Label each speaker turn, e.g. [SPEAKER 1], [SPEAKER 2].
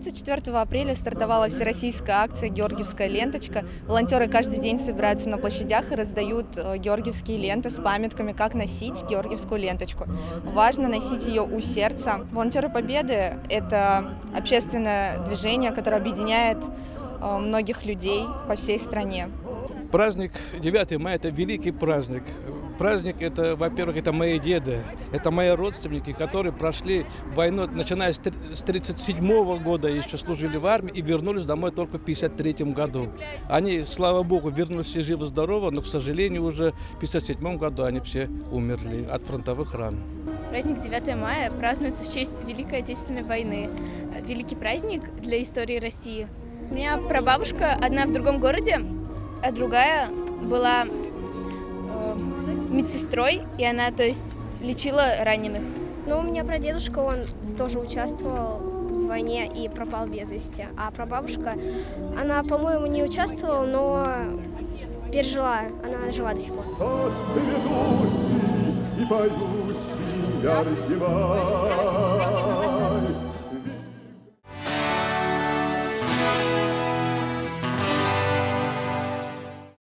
[SPEAKER 1] 24 апреля стартовала всероссийская акция «Георгиевская ленточка». Волонтеры каждый день собираются на площадях и раздают георгиевские ленты с памятками, как носить георгиевскую ленточку. Важно носить ее у сердца. Волонтеры Победы – это общественное движение, которое объединяет многих людей по всей стране.
[SPEAKER 2] Праздник 9 мая – это великий праздник. Праздник – это, во-первых, это мои деды, это мои родственники, которые прошли войну, начиная с 1937 года, еще служили в армии и вернулись домой только в 1953 году. Они, слава богу, вернулись все живы-здоровы, но, к сожалению, уже в 1957 году они все умерли от фронтовых ран.
[SPEAKER 3] Праздник 9 мая празднуется в честь Великой Отечественной войны. Великий праздник для истории России. У меня прабабушка одна в другом городе, а другая была медсестрой, и она, то есть, лечила раненых.
[SPEAKER 4] Ну, у меня прадедушка, он тоже участвовал в войне и пропал без вести. А прабабушка, она, по-моему, не участвовала, но пережила, она жива до сих пор.
[SPEAKER 5] Тот цветущий и поющий яркий май.